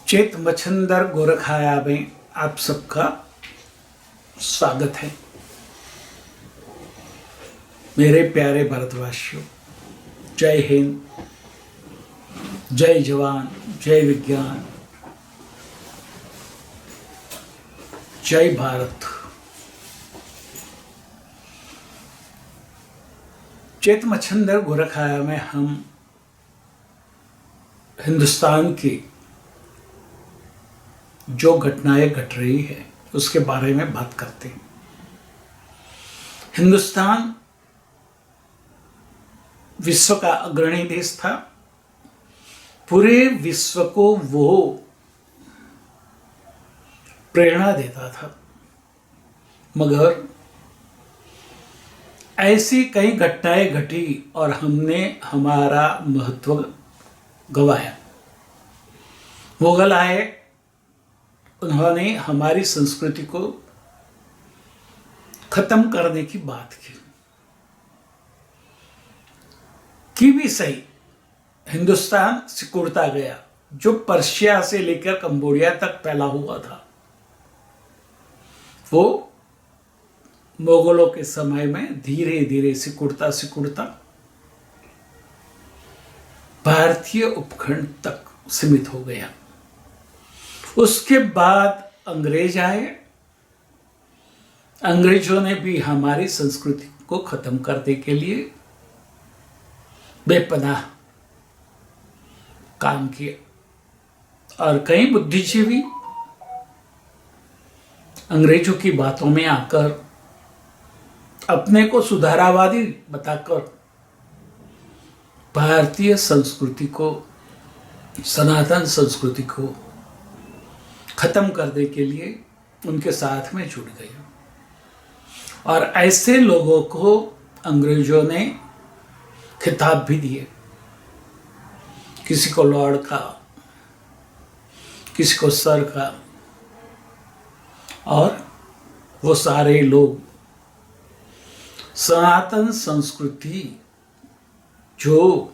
चेत मच्छंदर गोरखाया में आप सबका स्वागत है। मेरे प्यारे भारतवासियों, जय हिंद, जय जवान, जय विज्ञान, जय भारत। चेत मच्छंदर गोरखाया में हम हिंदुस्तान की जो घटनाएं घट रही है उसके बारे में बात करते हैं। हिंदुस्तान विश्व का अग्रणी देश था। पूरे विश्व को वो प्रेरणा देता था, मगर ऐसी कई घटनाएं घटी और हमने हमारा महत्व गंवाया। मुगल आए, उन्होंने हमारी संस्कृति को खत्म करने की बात की भी सही। हिंदुस्तान सिकुड़ता गया, जो पर्शिया से लेकर कंबोडिया तक फैला हुआ था, वो मुगलों के समय में धीरे धीरे सिकुड़ता सिकुड़ता भारतीय उपखंड तक सीमित हो गया। उसके बाद अंग्रेज आए। अंग्रेजों ने भी हमारी संस्कृति को खत्म करने के लिए बेपनाह काम किया और कई बुद्धिजीवी अंग्रेजों की बातों में आकर अपने को सुधारावादी बताकर भारतीय संस्कृति को, सनातन संस्कृति को खत्म करने के लिए उनके साथ में जुड़ गए। और ऐसे लोगों को अंग्रेजों ने खिताब भी दिए, किसी को लॉर्ड का, किसी को सर का, और वो सारे लोग सनातन संस्कृति, जो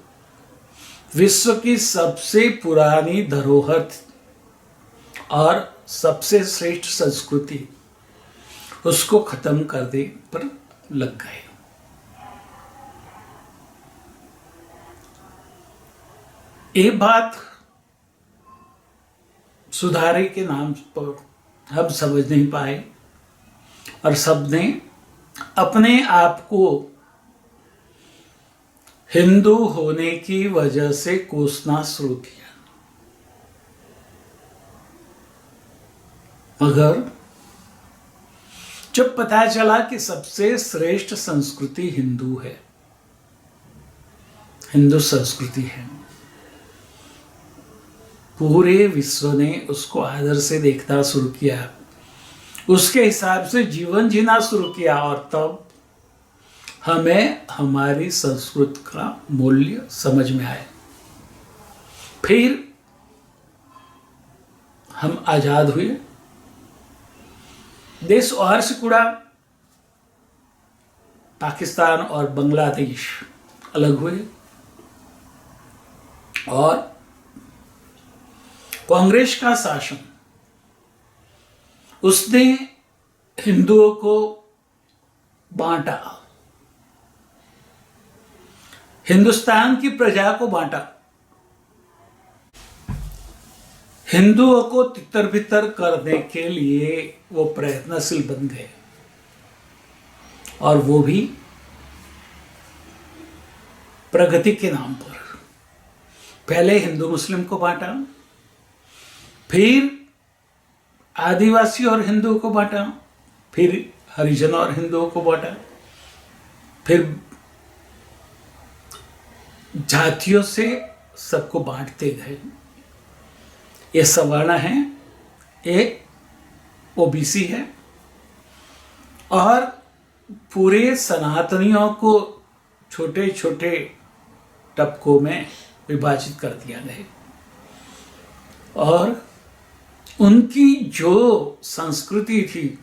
विश्व की सबसे पुरानी धरोहर और सबसे श्रेष्ठ संस्कृति, उसको खत्म करने पर लग गए। ये बात सुधारे के नाम पर हम समझ नहीं पाए और सबने अपने आप को हिंदू होने की वजह से कोसना शुरू किया। मगर जब पता चला कि सबसे श्रेष्ठ संस्कृति हिंदू है, हिंदू संस्कृति है, पूरे विश्व ने उसको आदर से देखना शुरू किया, उसके हिसाब से जीवन जीना शुरू किया, और तब हमें हमारी संस्कृति का मूल्य समझ में आया। फिर हम आजाद हुए, देश और सिकुड़ा, पाकिस्तान और बांग्लादेश अलग हुए और कांग्रेस का शासन, उसने हिंदुओं को बांटा, हिंदुस्तान की प्रजा को बांटा, हिंदुओं को तितर बितर करने के लिए वो प्रयत्नशील बन गए, और वो भी प्रगति के नाम पर। पहले हिंदू मुस्लिम को बांटा, फिर आदिवासी और हिंदुओं को बांटा, फिर हरिजन और हिंदुओं को बांटा, फिर जातियों से सबको बांटते गए। ये सवर्ण है, एक ओबीसी है, और पूरे सनातनियों को छोटे छोटे तबकों में विभाजित कर दिया गया, और उनकी जो संस्कृति थी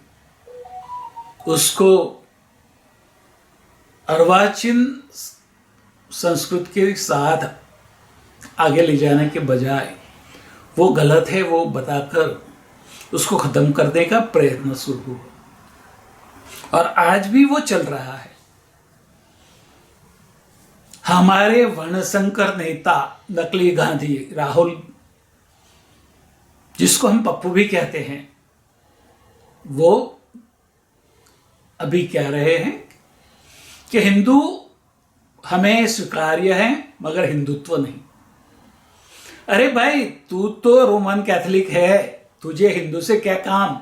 उसको अर्वाचीन संस्कृति के साथ आगे ले जाने के बजाय वो गलत है वो बताकर उसको खत्म करने का प्रयत्न शुरू हुआ और आज भी वो चल रहा है। हमारे वर्णशंकर नेता नकली गांधी राहुल, जिसको हम पप्पू भी कहते हैं, वो अभी कह रहे हैं कि हिंदू हमें स्वीकार्य है मगर हिंदुत्व नहीं। अरे भाई, तू तो रोमन कैथोलिक है, तुझे हिंदू से क्या काम।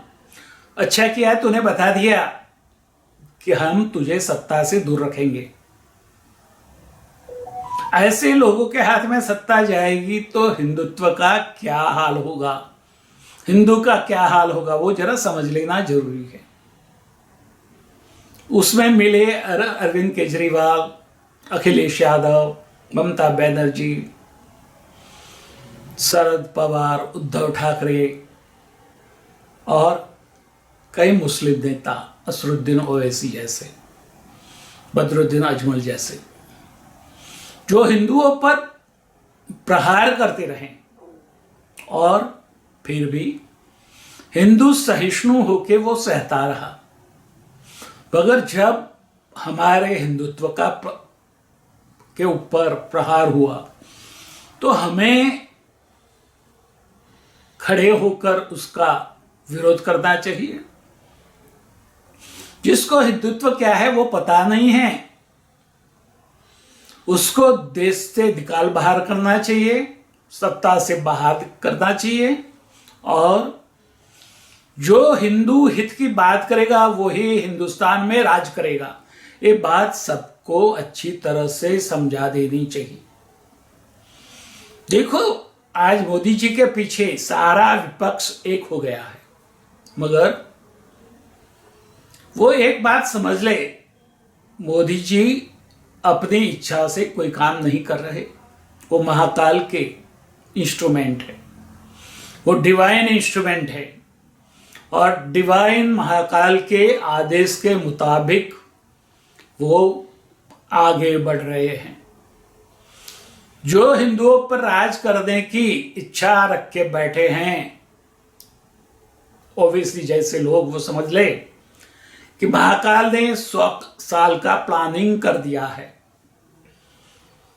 अच्छा किया तूने बता दिया कि हम तुझे सत्ता से दूर रखेंगे। ऐसे लोगों के हाथ में सत्ता जाएगी तो हिंदुत्व का क्या हाल होगा, हिंदू का क्या हाल होगा, वो जरा समझ लेना जरूरी है। उसमें मिले अरविंद केजरीवाल, अखिलेश यादव, ममता बनर्जी, शरद पवार, उद्धव ठाकरे और कई मुस्लिम नेता, असरुद्दीन ओवैसी जैसे, बदरुद्दीन अजमल जैसे, जो हिंदुओं पर प्रहार करते रहे और फिर भी हिंदू सहिष्णु होके वो सहता रहा। मगर जब हमारे हिंदुत्व के ऊपर प्रहार हुआ तो हमें खड़े होकर उसका विरोध करना चाहिए। जिसको हिंदुत्व क्या है वो पता नहीं है, उसको देश से निकाल बाहर करना चाहिए, सत्ता से बाहर करना चाहिए और जो हिंदू हित की बात करेगा वही हिंदुस्तान में राज करेगा। ये बात सबको अच्छी तरह से समझा देनी चाहिए। देखो, आज मोदी जी के पीछे सारा विपक्ष एक हो गया है, मगर वो एक बात समझ ले, मोदी जी अपनी इच्छा से कोई काम नहीं कर रहे। वो महाकाल के इंस्ट्रूमेंट है, वो डिवाइन इंस्ट्रूमेंट है और डिवाइन महाकाल के आदेश के मुताबिक वो आगे बढ़ रहे हैं। जो हिंदुओं पर राज करने की इच्छा रख के बैठे हैं ओवैसी जैसे लोग, वो समझ ले कि महाकाल ने 100 साल का प्लानिंग कर दिया है।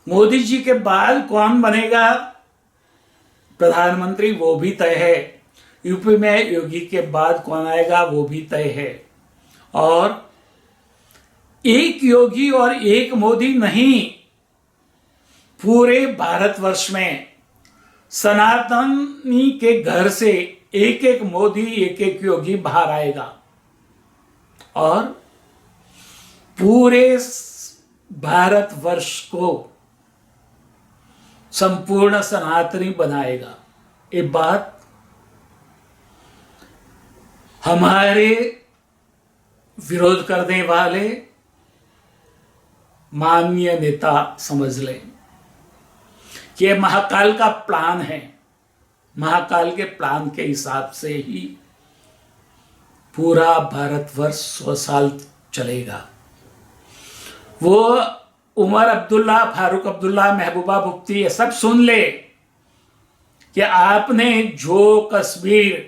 मोदी जी के बाद कौन बनेगा प्रधानमंत्री वो भी तय है, यूपी में योगी के बाद कौन आएगा वो भी तय है। और एक योगी और एक मोदी नहीं, पूरे भारतवर्ष में सनातनी के घर से एक एक मोदी, एक एक योगी बाहर आएगा और पूरे भारतवर्ष को संपूर्ण सनातनी बनाएगा। ये बात हमारे विरोध करने वाले माननीय नेता समझ लें कि यह महाकाल का प्लान है। महाकाल के प्लान के हिसाब से ही पूरा भारतवर्ष 100 साल चलेगा। वो उमर अब्दुल्ला, फारूक अब्दुल्ला, महबूबा मुफ्ती, ये सब सुन ले कि आपने जो कश्मीर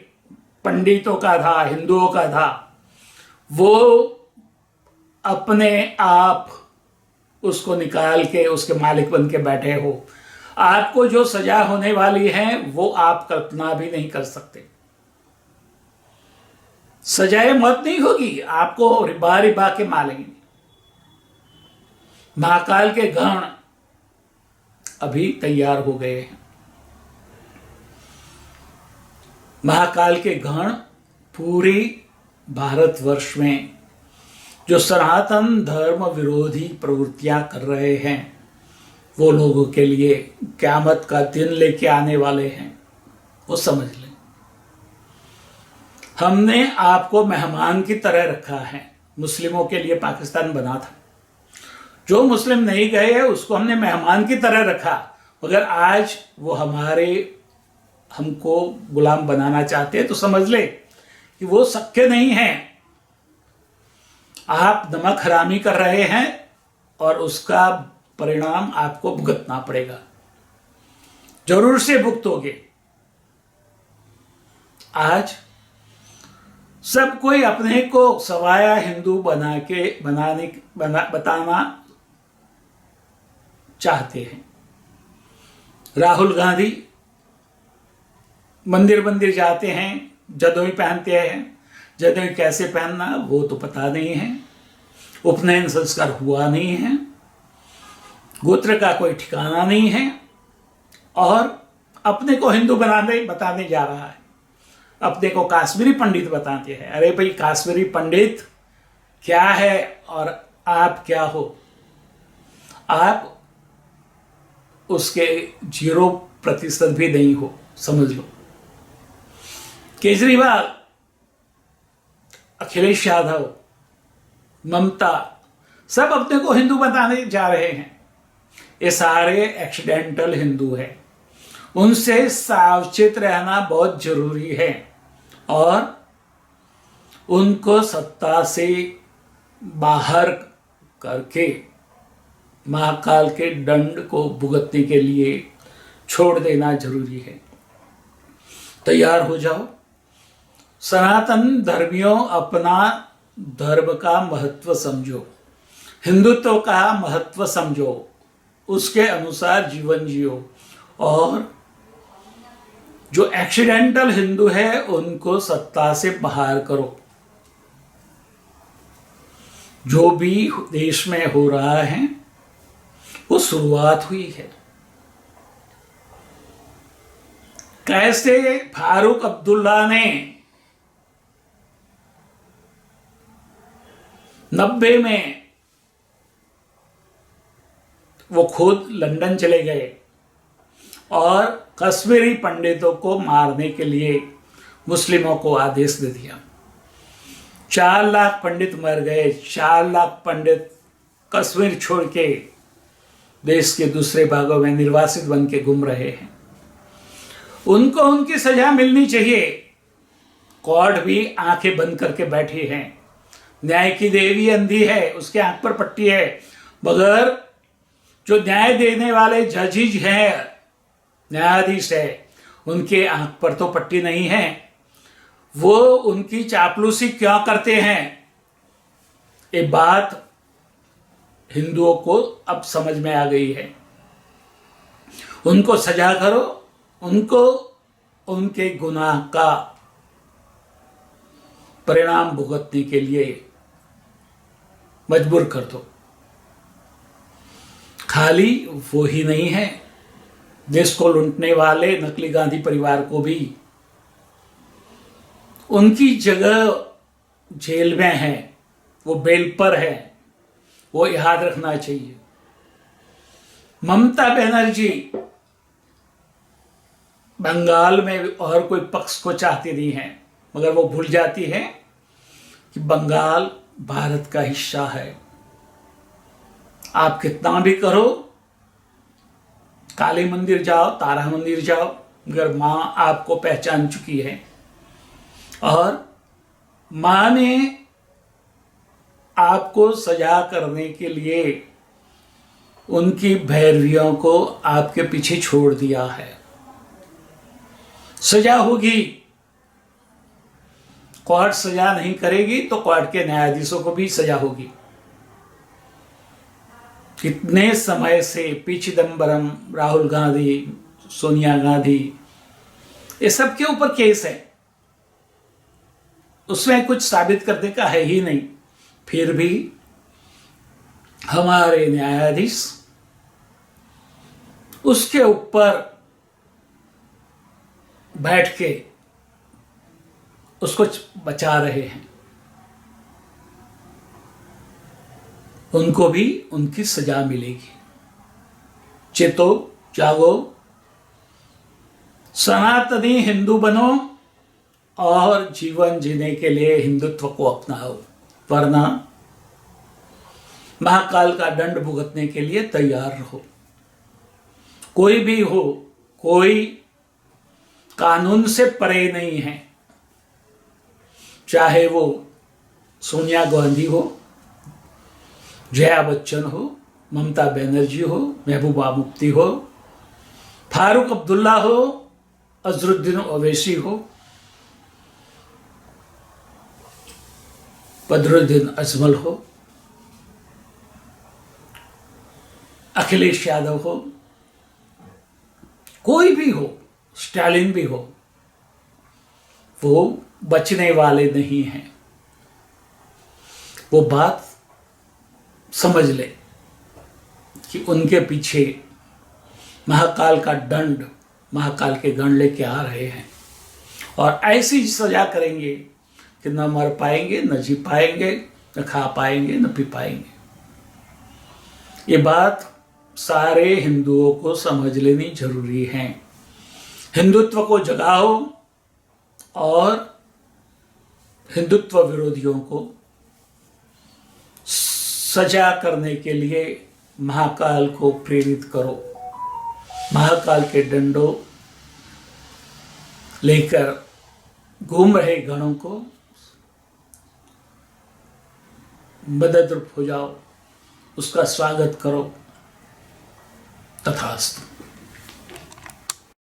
पंडितों का था, हिंदुओं का था, वो अपने आप उसको निकाल के उसके मालिक बन के बैठे हो। आपको जो सजा होने वाली है वो आप कल्पना भी नहीं कर सकते। सजाए मौत नहीं होगी, आपको रिबा रिबा के मारेंगे। महाकाल के गण अभी तैयार हो गए हैं। महाकाल के गण पूरे भारतवर्ष में जो सनातन धर्म विरोधी प्रवृत्तियां कर रहे हैं, वो लोगों के लिए क़यामत का दिन लेके आने वाले हैं, वो समझ लें। हमने आपको मेहमान की तरह रखा है। मुस्लिमों के लिए पाकिस्तान बना था, जो मुस्लिम नहीं गए उसको हमने मेहमान की तरह रखा, मगर आज वो हमको गुलाम बनाना चाहते हैं। तो समझ ले कि वो शक्य नहीं है। आप नमक हरामी कर रहे हैं और उसका परिणाम आपको भुगतना पड़ेगा, जरूर से भुगतोगे। आज सब कोई अपने को सवाया हिंदू बताना चाहते हैं। राहुल गांधी मंदिर जाते हैं, जदोई पहनते हैं, जदोई कैसे पहनना वो तो पता नहीं है, उपनयन संस्कार हुआ नहीं है, गोत्र का कोई ठिकाना नहीं है, और अपने को हिंदू बताने जा रहा है, अपने को काश्मीरी पंडित बताते हैं। अरे भाई, काश्मीरी पंडित क्या है और आप क्या हो? आप उसके 0% भी नहीं हो, समझ लो। केजरीवाल, अखिलेश यादव, ममता सब अपने को हिंदू बताने जा रहे हैं। ये सारे एक्सीडेंटल हिंदू हैं, उनसे सावचेत रहना बहुत जरूरी है और उनको सत्ता से बाहर करके महाकाल के दंड को भुगतने के लिए छोड़ देना जरूरी है। तैयार हो जाओ। सनातन धर्मियों, अपना धर्म का महत्व समझो, हिंदुत्व का महत्व समझो, उसके अनुसार जीवन जियो, और जो एक्सीडेंटल हिंदू है उनको सत्ता से बाहर करो। जो भी देश में हो रहा है वो शुरुआत हुई है। कैसे फारूक अब्दुल्ला ने 90 में वो खुद लंदन चले गए और कश्मीरी पंडितों को मारने के लिए मुस्लिमों को आदेश दे दिया। 4 लाख पंडित मर गए। 4 लाख पंडित कश्मीर छोड़ के देश के दूसरे भागों में निर्वासित बन के घूम रहे हैं। उनको उनकी सजा मिलनी चाहिए। कोर्ट भी आंखें बंद करके बैठी है। न्याय की देवी अंधी है, उसके आंख पर पट्टी है, मगर जो न्याय देने वाले जजिज हैं, न्यायाधीश है, उनके आंख पर तो पट्टी नहीं है। वो उनकी चापलूसी क्यों करते हैं? ये बात हिंदुओं को अब समझ में आ गई है। उनको सजा करो, उनको उनके गुनाह का परिणाम भुगतने के लिए मजबूर कर दो। खाली वो ही नहीं है, देश को लूटने वाले नकली गांधी परिवार को भी उनकी जगह जेल में है, वो बेल पर है, वो याद रखना चाहिए। ममता बनर्जी बंगाल में और कोई पक्ष को चाहती नहीं है, मगर वो भूल जाती है कि बंगाल भारत का हिस्सा है। आप कितना भी करो, काली मंदिर जाओ, तारा मंदिर जाओ, मगर माँ आपको पहचान चुकी है और माँ ने आपको सजा करने के लिए उनकी भैरवियों को आपके पीछे छोड़ दिया है। सजा होगी। कोर्ट सजा नहीं करेगी तो कोर्ट के न्यायाधीशों को भी सजा होगी। कितने समय से पी चिदंबरम, राहुल गांधी, सोनिया गांधी, ये सब के ऊपर केस है, उसमें कुछ साबित करने का है ही नहीं। फिर भी हमारे न्यायाधीश उसके ऊपर बैठ के उसको बचा रहे हैं। उनको भी उनकी सजा मिलेगी। चेतो, जागो, सनातनी हिंदू बनो और जीवन जीने के लिए हिंदुत्व को अपनाओ, वरना महाकाल का दंड भुगतने के लिए तैयार रहो। कोई भी हो, कोई कानून से परे नहीं है, चाहे वो सोनिया गांधी हो, जया बच्चन हो, ममता बनर्जी हो, महबूबा मुफ्ती हो, फारूक अब्दुल्ला हो, अजरुद्दीन ओवैसी हो, बदरुद्दीन अजमल हो, अखिलेश यादव हो, कोई भी हो, स्टालिन भी हो, वो बचने वाले नहीं हैं। वो बात समझ ले कि उनके पीछे महाकाल का दंड, महाकाल के गण लेके आ रहे हैं और ऐसी सजा करेंगे कि न मर पाएंगे, न जी पाएंगे, न खा पाएंगे, न पी पाएंगे। ये बात सारे हिंदुओं को समझ लेनी जरूरी है। हिंदुत्व को जगाओ और हिंदुत्व विरोधियों को सजा करने के लिए महाकाल को प्रेरित करो। महाकाल के डंडों लेकर घूम रहे गणों को मदद हो जाओ, उसका स्वागत करो। तथास्तु।